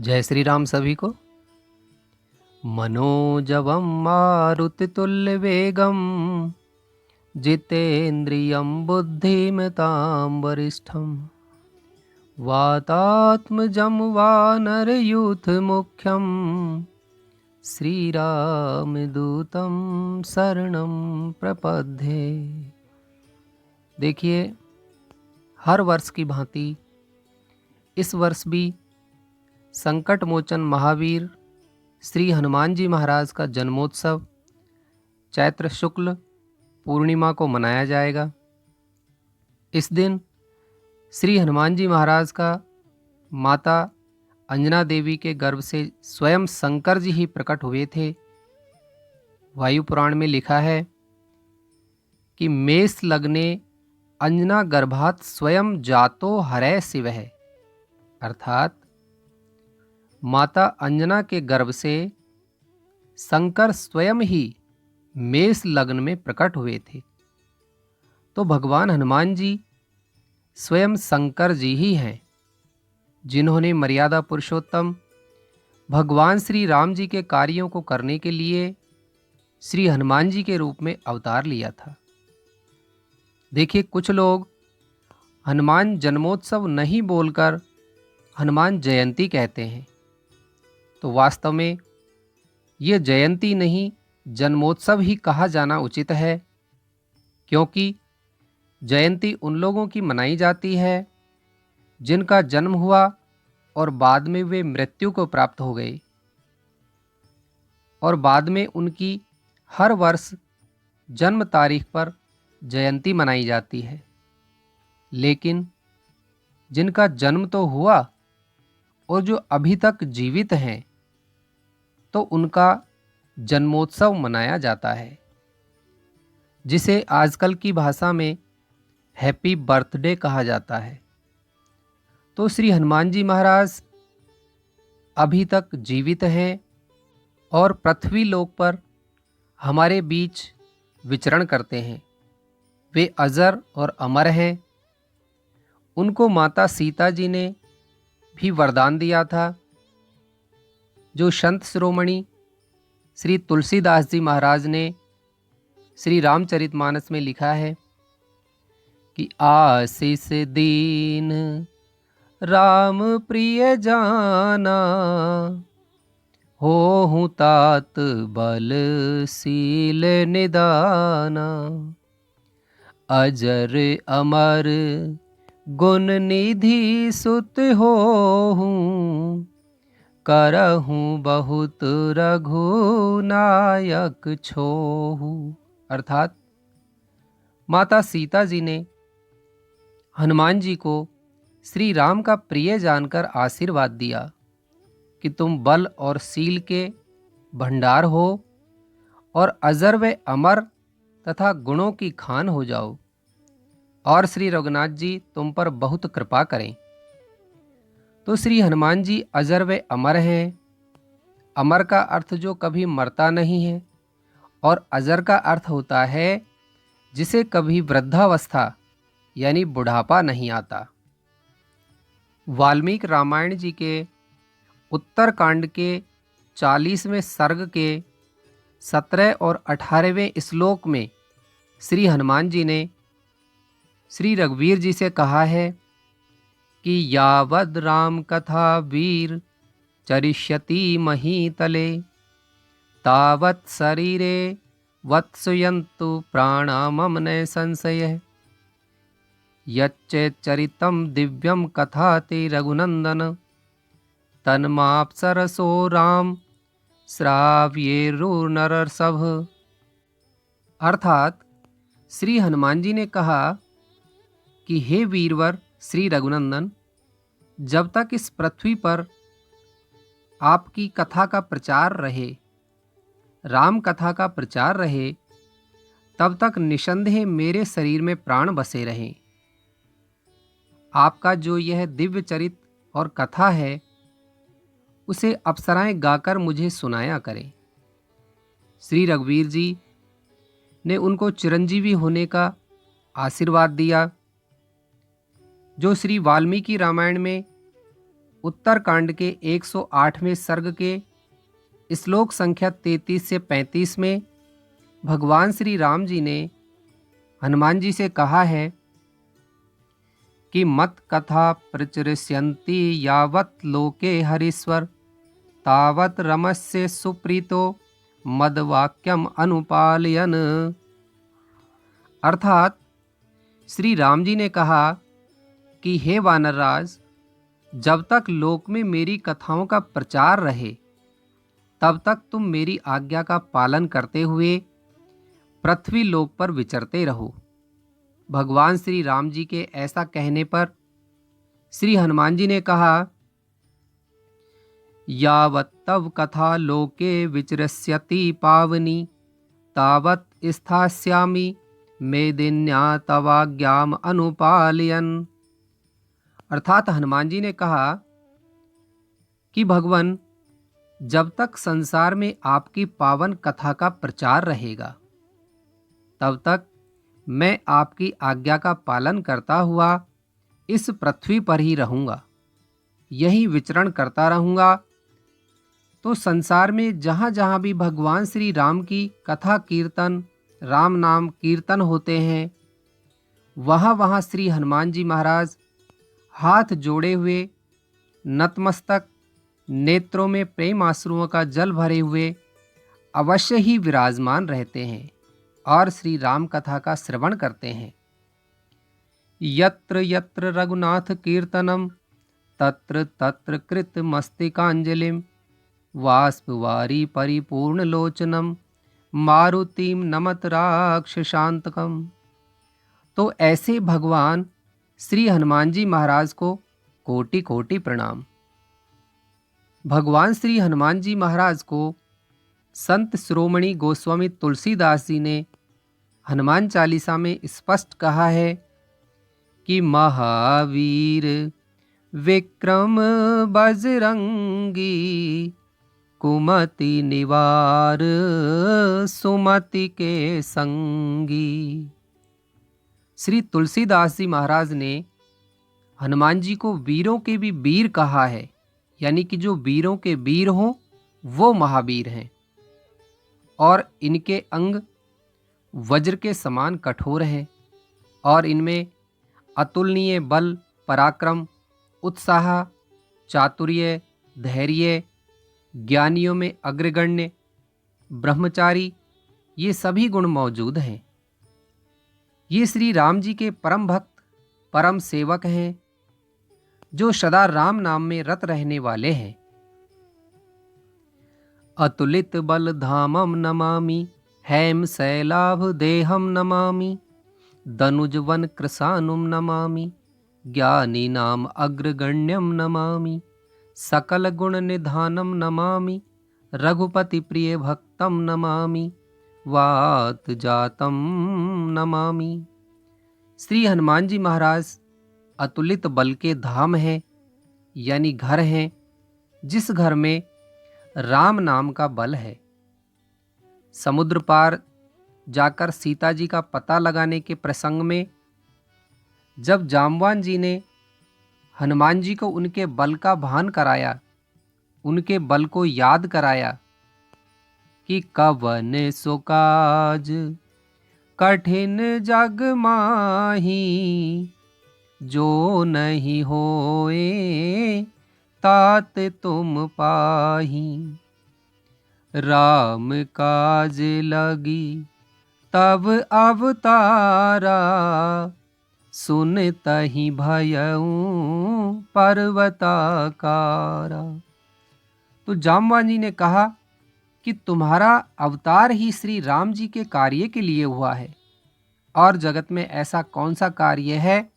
जय श्री राम सभी को। मनोजवं मारुतितुल्यवेगं जितेन्द्रियं बुद्धिमतां वरिष्ठं वातात्मजं वानरयूथमुख्यं श्रीरामदूतं शरणं प्रपद्ये। देखिए, हर वर्ष की भांति इस वर्ष भी संकट मोचन महावीर श्री हनुमान जी महाराज का जन्मोत्सव चैत्र शुक्ल पूर्णिमा को मनाया जाएगा। इस दिन श्री हनुमान जी महाराज का माता अंजना देवी के गर्भ से स्वयं शंकर जी ही प्रकट हुए थे। वायु पुराण में लिखा है कि मेष लग्ने अंजना गर्भात स्वयं जातो हरय शिव है, अर्थात माता अंजना के गर्भ से शंकर स्वयं ही मेष लग्न में प्रकट हुए थे। तो भगवान हनुमान जी स्वयं शंकर जी ही हैं, जिन्होंने मर्यादा पुरुषोत्तम भगवान श्री राम जी के कार्यों को करने के लिए श्री हनुमान जी के रूप में अवतार लिया था। देखिए, कुछ लोग हनुमान जन्मोत्सव नहीं बोलकर हनुमान जयंती कहते हैं, तो वास्तव में ये जयंती नहीं जन्मोत्सव ही कहा जाना उचित है, क्योंकि जयंती उन लोगों की मनाई जाती है जिनका जन्म हुआ और बाद में वे मृत्यु को प्राप्त हो गए, और बाद में उनकी हर वर्ष जन्म तारीख पर जयंती मनाई जाती है। लेकिन जिनका जन्म तो हुआ और जो अभी तक जीवित हैं, तो उनका जन्मोत्सव मनाया जाता है, जिसे आजकल की भाषा में हैप्पी बर्थडे कहा जाता है। तो श्री हनुमान जी महाराज अभी तक जीवित हैं और पृथ्वी लोक पर हमारे बीच विचरण करते हैं। वे अजर और अमर हैं। उनको माता सीता जी ने भी वरदान दिया था, जो संत शिरोमणि श्री तुलसीदास जी महाराज ने श्री रामचरितमानस में लिखा है कि आशीष दीन राम प्रिय जाना, होहु तात बल सील निदाना, अजर अमर गुण निधि सुत होहूं, करहूं बहुत रघुनायक छोहू। अर्थात माता सीता जी ने हनुमान जी को श्री राम का प्रिय जानकर आशीर्वाद दिया कि तुम बल और सील के भंडार हो और अजर व अमर तथा गुणों की खान हो जाओ, और श्री रघुनाथ जी तुम पर बहुत कृपा करें। तो श्री हनुमान जी अजर व अमर हैं। अमर का अर्थ जो कभी मरता नहीं है, और अजर का अर्थ होता है जिसे कभी वृद्धावस्था यानी बुढ़ापा नहीं आता। वाल्मीकि रामायण जी के उत्तरकांड के 40वें सर्ग के 17 और 18वें श्लोक में श्री हनुमान जी ने श्री रघुवीर जी से कहा है कि यावद राम कथा वीर चरिष्यति महीतले, तावत् शरीरे वत्सयन्तु प्राणा मम न संशयः, यच्चरितं दिव्यं कथाते रघुनंदन, तन्माप्सरसो राम श्राव्येरुर्नरसभ। अर्थात श्री हनुमान जी ने कहा कि हे वीरवर श्री रघुनंदन, जब तक इस पृथ्वी पर आपकी कथा का प्रचार रहे, राम कथा का प्रचार रहे, तब तक निसंदेह मेरे शरीर में प्राण बसे रहें। आपका जो यह दिव्य चरित और कथा है, उसे अप्सराएं गाकर मुझे सुनाया करें। श्री रघुवीर जी ने उनको चिरंजीवी होने का आशीर्वाद दिया, जो श्री वाल्मीकि रामायण में उत्तर कांड के 108वें सर्ग के श्लोक संख्या 33 से 35 में भगवान श्री राम जी ने हनुमान जी से कहा है कि मत कथा प्रचरिष्यन्ति यावत लोके हरीश्वर तावत रमस्य सुप्रीतो मद वाक्यम अनुपालयन। अर्थात श्री राम जी ने कहा कि हे वानरराज, जब तक लोक में मेरी कथाओं का प्रचार रहे तब तक तुम मेरी आज्ञा का पालन करते हुए पृथ्वी लोक पर विचरते रहो। भगवान श्री राम जी के ऐसा कहने पर श्री हनुमान जी ने कहा, यावत् तव कथा लोके विचरस्यति पावनी तावत् स्थास्यामि मेदिन्या तवाज्ञाम अनुपालयन। अर्थात हनुमान जी ने कहा कि भगवान, जब तक संसार में आपकी पावन कथा का प्रचार रहेगा तब तक मैं आपकी आज्ञा का पालन करता हुआ इस पृथ्वी पर ही रहूँगा, यही विचरण करता रहूँगा। तो संसार में जहाँ जहाँ भी भगवान श्री राम की कथा कीर्तन, राम नाम कीर्तन होते हैं, वहाँ वहाँ श्री हनुमान जी महाराज हाथ जोड़े हुए, नतमस्तक, नेत्रों में प्रेम आंसुओं का जल भरे हुए अवश्य ही विराजमान रहते हैं और श्री राम कथा का श्रवण करते हैं। यत्र यत्र रघुनाथ कीर्तनम तत्र तत्र कृत मस्तिकांजलिम वाष्पवारी परिपूर्ण लोचनम मारुतिम नमत राक्षसांतकम। तो ऐसे भगवान श्री हनुमान जी महाराज को कोटि कोटि प्रणाम। भगवान श्री हनुमान जी महाराज को संत शिरोमणि गोस्वामी तुलसीदास जी ने हनुमान चालीसा में स्पष्ट कहा है कि महावीर विक्रम बजरंगी कुमति निवार सुमति के संगी। श्री तुलसीदास जी महाराज ने हनुमान जी को वीरों के भी वीर कहा है, यानी कि जो वीरों के वीर हों वो महावीर हैं और इनके अंग वज्र के समान कठोर हैं और इनमें अतुलनीय बल, पराक्रम, उत्साह, चातुर्य, धैर्य, ज्ञानियों में अग्रगण्य, ब्रह्मचारी, ये सभी गुण मौजूद हैं। ये श्री राम जी के परम भक्त, परम सेवक हैं जो सदा राम नाम में रत रहने वाले हैं। अतुलित बल धामम नमामि हैम शैलाभ देहम नमामि दनुजवन कृशानुम नमामि ज्ञानी नाम अग्रगण्यम नमामि सकल गुण निधानम नमामि रघुपति प्रिय भक्तम नमामि वात जातम नमामि। श्री हनुमान जी महाराज अतुलित बल के धाम हैं, यानी घर हैं जिस घर में राम नाम का बल है। समुद्र पार जाकर सीता जी का पता लगाने के प्रसंग में जब जाम्बवान जी ने हनुमान जी को उनके बल का भान कराया, उनके बल को याद कराया कि कवन सो काज कठिन जग माही जो नहीं होए तात तुम पाही राम काज लगी तब अवतारा सुन तहि भयऊ पर्वताकारा। तो जाम्बवान जी ने कहा कि तुम्हारा अवतार ही श्री राम जी के कार्य के लिए हुआ है और जगत में ऐसा कौन सा कार्य है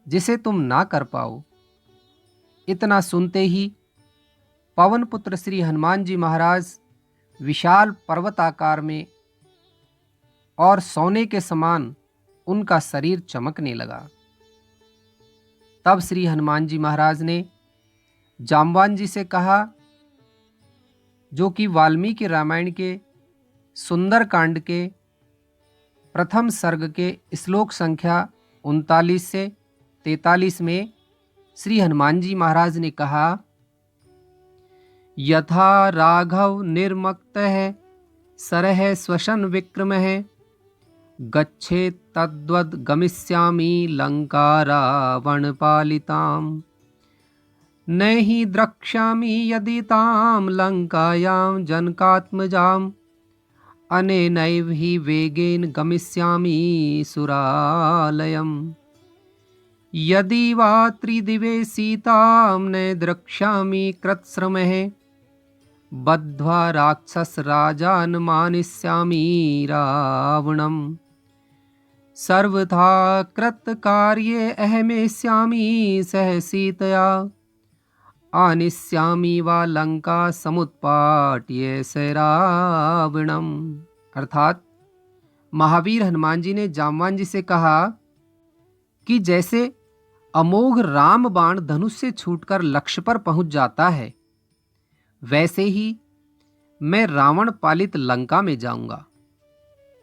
जिसे तुम ना कर पाओ। इतना सुनते ही पवन पुत्र श्री हनुमान जी महाराज विशाल पर्वताकार में और सोने के समान उनका शरीर चमकने लगा। तब श्री हनुमान जी महाराज ने जाम्बवान जी से कहा, जो कि वाल्मीकि रामायण के सुंदर कांड के प्रथम सर्ग के श्लोक संख्या 39 से 43 में श्री हनुमान जी महाराज ने कहा, यथा राघव निर्मक्तः सरः स्वशन विक्रमः गच्छे तद्वद गमिष्यामि लंका रावण पालिताम न हि द्रक्ष्यामि यदि ताम लंकायां जनकात्मजाम अनेनैव हि वेगेन गमिष्यामि सुरालयम् यदि वा त्रिदिवे सीतां न द्रक्ष्यामि कृतश्रमः बद्ध्वा राक्षसराजान् मानिष्यामि रावणम् सर्वथा कृतकार्ये अहमेष्यामि सह सीतया आनिष्यामि वा लंका समुत्पाट्य स रावणम्। अर्थात महावीर हनुमान जी ने जामवान जी से कहा कि जैसे अमोघ राम बाण धनुष से छूटकर लक्ष्य पर पहुंच जाता है, वैसे ही मैं रावण पालित लंका में जाऊंगा।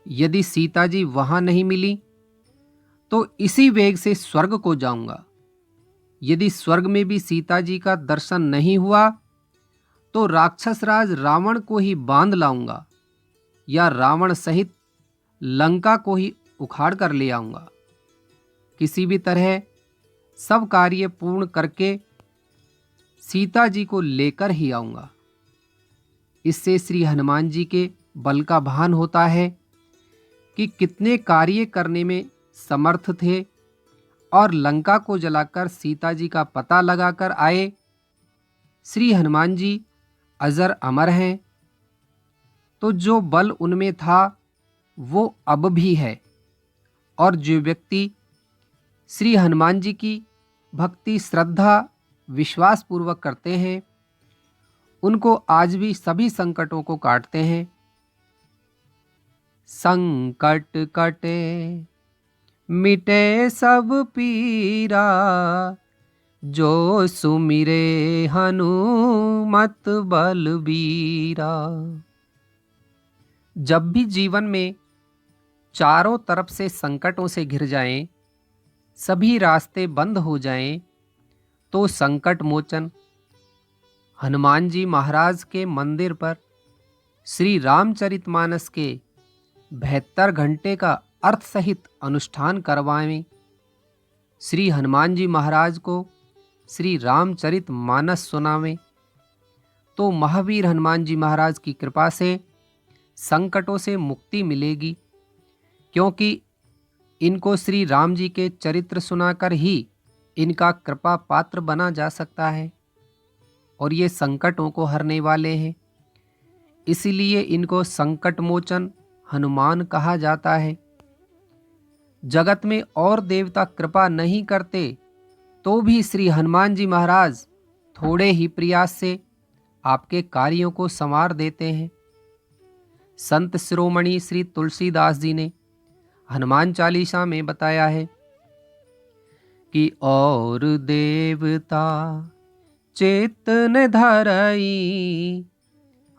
यदि सीता जी वहां नहीं मिली तो इसी वेग से स्वर्ग को जाऊंगा। यदि स्वर्ग में भी सीता जी का दर्शन नहीं हुआ तो राक्षसराज रावण को ही बांध लाऊंगा या रावण सहित लंका को ही उखाड़ कर ले आऊंगा। किसी भी तरह सब कार्य पूर्ण करके सीता जी को लेकर ही आऊंगा। इससे श्री हनुमान जी के बल का भान होता है कि कितने कार्य करने में समर्थ थे और लंका को जलाकर सीता जी का पता लगाकर आए। श्री हनुमान जी अजर अमर हैं, तो जो बल उनमें था वो अब भी है। और जो व्यक्ति श्री हनुमान जी की भक्ति श्रद्धा विश्वास पूर्वक करते हैं, उनको आज भी सभी संकटों को काटते हैं। संकट कटे मिटे सब पीरा जो सुमिरे हनुमत बलबीरा। जब भी जीवन में चारों तरफ से संकटों से घिर जाएं, सभी रास्ते बंद हो जाएं, तो संकट मोचन हनुमान जी महाराज के मंदिर पर श्री रामचरितमानस के 72 घंटे का अर्थ सहित अनुष्ठान करवाएं। श्री हनुमान जी महाराज को श्री रामचरितमानस सुनावें, तो महावीर हनुमान जी महाराज की कृपा से संकटों से मुक्ति मिलेगी, क्योंकि इनको श्री राम जी के चरित्र सुनाकर ही इनका कृपा पात्र बना जा सकता है और ये संकटों को हरने वाले हैं। इसीलिए इनको संकट मोचन हनुमान कहा जाता है। जगत में और देवता कृपा नहीं करते तो भी श्री हनुमान जी महाराज थोड़े ही प्रयास से आपके कार्यों को संवार देते हैं। संत शिरोमणि श्री तुलसीदास जी ने हनुमान चालीसा में बताया है कि और देवता चेतन धरई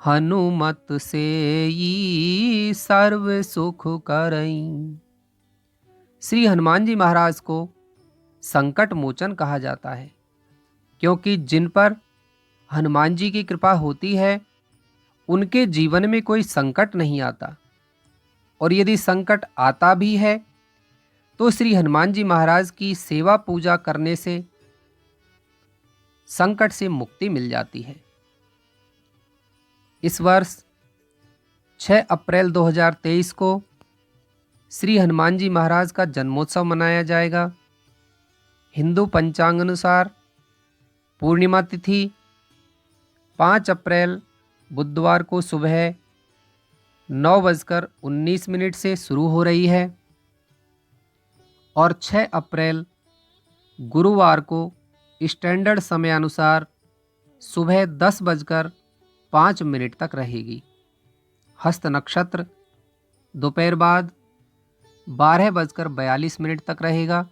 हनुमत से ई सर्व सुख करई। श्री हनुमान जी महाराज को संकट मोचन कहा जाता है, क्योंकि जिन पर हनुमान जी की कृपा होती है उनके जीवन में कोई संकट नहीं आता, और यदि संकट आता भी है तो श्री हनुमान जी महाराज की सेवा पूजा करने से संकट से मुक्ति मिल जाती है। इस वर्ष 6 अप्रैल 2023 को श्री हनुमान जी महाराज का जन्मोत्सव मनाया जाएगा। हिंदू पंचांग अनुसार पूर्णिमा तिथि 5 अप्रैल बुधवार को सुबह 9:19 से शुरू हो रही है और 6 अप्रैल गुरुवार को स्टैंडर्ड समय अनुसार सुबह 10:05 तक रहेगी। हस्त नक्षत्र दोपहर बाद 12:42 तक रहेगा।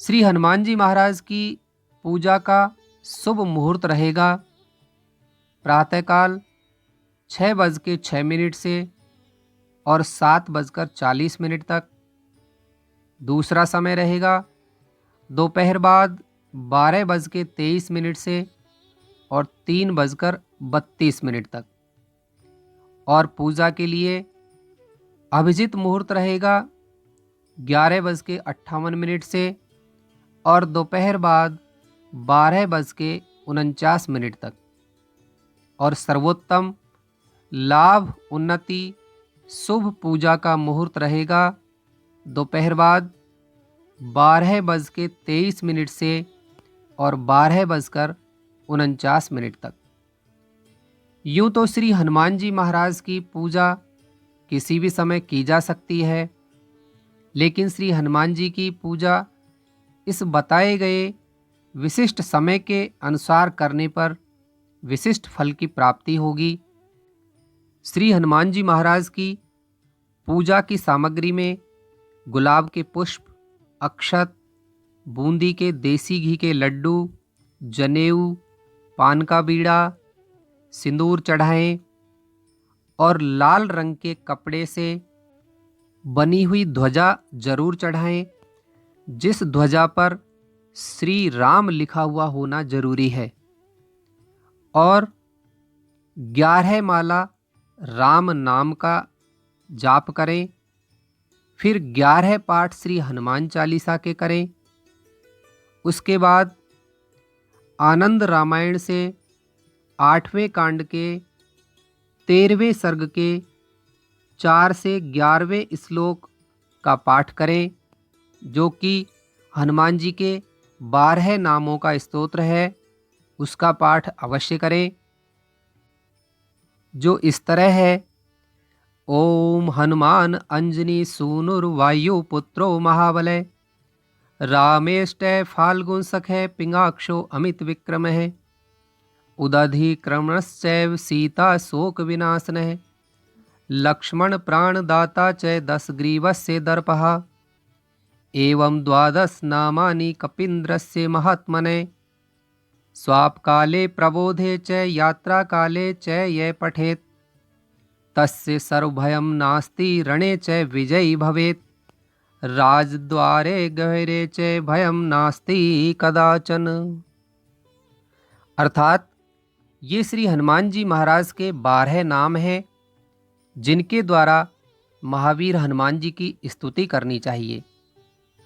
श्री हनुमान जी महाराज की पूजा का शुभ मुहूर्त रहेगा प्रातःकाल 6:06 से और 7:40 तक। दूसरा समय रहेगा दोपहर बाद 12:23 से और 3:32 तक। और पूजा के लिए अभिजित मुहूर्त रहेगा 11:58 से और दोपहर बाद 12:49 तक। और सर्वोत्तम लाभ उन्नति शुभ पूजा का मुहूर्त रहेगा दोपहर बाद 12:23 से और 12:49 तक। यूं तो श्री हनुमान जी महाराज की पूजा किसी भी समय की जा सकती है, लेकिन श्री हनुमान जी की पूजा इस बताए गए विशिष्ट समय के अनुसार करने पर विशिष्ट फल की प्राप्ति होगी। श्री हनुमान जी महाराज की पूजा की सामग्री में गुलाब के पुष्प, अक्षत, बूंदी के देसी घी के लड्डू, जनेऊ, पान का बीड़ा, सिंदूर चढ़ाएं और लाल रंग के कपड़े से बनी हुई ध्वजा जरूर चढ़ाएं, जिस ध्वजा पर श्री राम लिखा हुआ होना जरूरी है। और 11 माला राम नाम का जाप करें। फिर 11 पाठ श्री हनुमान चालीसा के करें। उसके बाद आनंद रामायण से 8वें कांड के 13वें सर्ग के 4 से 11वें श्लोक का पाठ करें, जो कि हनुमान जी के 12 नामों का स्तोत्र है। उसका पाठ अवश्य करें, जो इस तरह है। ओम हनुमान अंजनी सूनुर्वायु पुत्रो महाबलय रामेष्टय फाल्गुन सखय पिंगाक्षो अमित विक्रम है उदधि क्रमणश्चैव सीता शोक विनाशनः लक्ष्मण प्राणदाता च 10 ग्रीवस्य दर्पः एवं 12 नामानि कपीन्द्रस्य महात्मने स्वापकाले प्रबोधे च यात्रा काले च ये पठेत् तस्य सर्वभयं नास्ति रणे च विजयी भवेत् राजद्वारे गहरे च भयं नास्ति कदाचन। अर्थात ये श्री हनुमान जी महाराज के 12 नाम हैं, जिनके द्वारा महावीर हनुमान जी की स्तुति करनी चाहिए।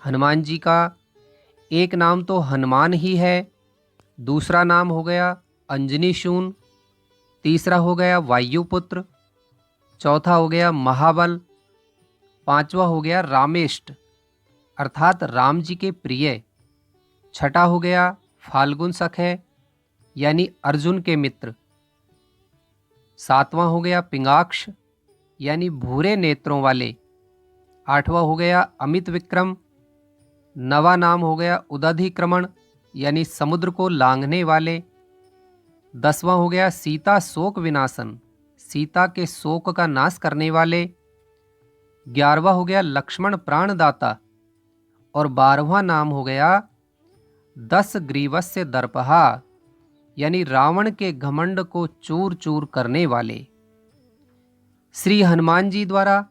हनुमान जी का एक नाम तो हनुमान ही है, दूसरा नाम हो गया अंजनी शून, तीसरा हो गया वायुपुत्र, चौथा हो गया महाबल, पांचवा हो गया रामेष्ट अर्थात राम जी के प्रिय, छठा हो गया फाल्गुन सखय यानी अर्जुन के मित्र, सातवां हो गया पिंगाक्ष यानी भूरे नेत्रों वाले, आठवां हो गया अमित विक्रम, नवा नाम हो गया उदधिक्रमण यानी समुद्र को लांघने वाले, 10वां हो गया सीता शोक विनाशन सीता के शोक का नाश करने वाले, 11वां हो गया लक्ष्मण प्राणदाता और 12वां नाम हो गया 10 ग्रीवस्य दर्पहा यानी रावण के घमंड को चूर चूर करने वाले। श्री हनुमान जी द्वारा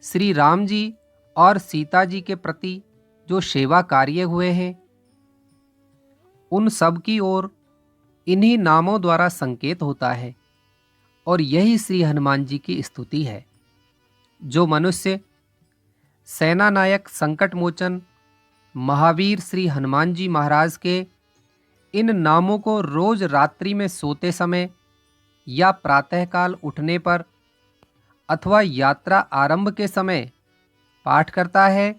श्री राम जी और सीता जी के प्रति जो सेवा कार्य हुए हैं, उन सब की ओर इन्हीं नामों द्वारा संकेत होता है और यही श्री हनुमान जी की स्तुति है। जो मनुष्य सेना नायक संकट मोचन महावीर श्री हनुमान जी महाराज के इन नामों को रोज रात्रि में सोते समय या प्रातःकाल उठने पर अथवा यात्रा आरंभ के समय पाठ करता है,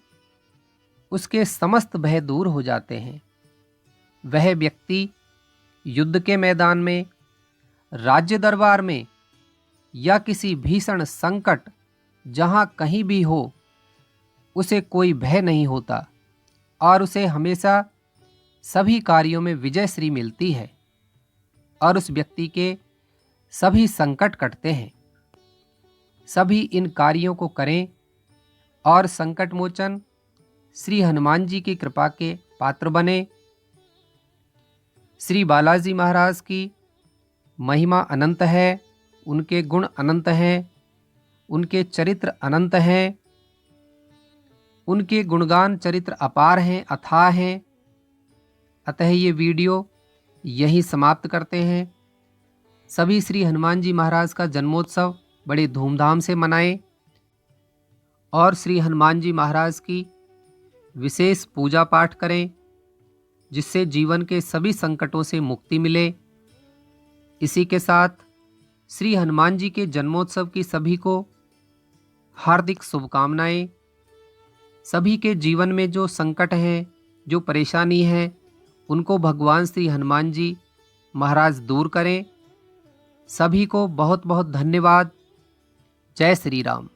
उसके समस्त भय दूर हो जाते हैं। वह व्यक्ति युद्ध के मैदान में, राज्य दरबार में या किसी भीषण संकट जहां कहीं भी हो, उसे कोई भय नहीं होता और उसे हमेशा सभी कार्यों में विजय श्री मिलती है और उस व्यक्ति के सभी संकट कटते हैं। सभी इन कार्यों को करें और संकट मोचन श्री हनुमान जी की कृपा के पात्र बने। श्री बालाजी महाराज की महिमा अनंत है, उनके गुण अनंत हैं, उनके चरित्र अनंत हैं। उनके गुणगान चरित्र अपार हैं, अथाह हैं। अतः ये वीडियो यहीं समाप्त करते हैं। सभी श्री हनुमान जी महाराज का जन्मोत्सव बड़े धूमधाम से मनाएं और श्री हनुमान जी महाराज की विशेष पूजा पाठ करें, जिससे जीवन के सभी संकटों से मुक्ति मिले। इसी के साथ श्री हनुमान जी के जन्मोत्सव की सभी को हार्दिक शुभकामनाएं। सभी के जीवन में जो संकट हैं, जो परेशानी है, उनको भगवान श्री हनुमान जी महाराज दूर करें। सभी को बहुत बहुत धन्यवाद। जय श्री राम।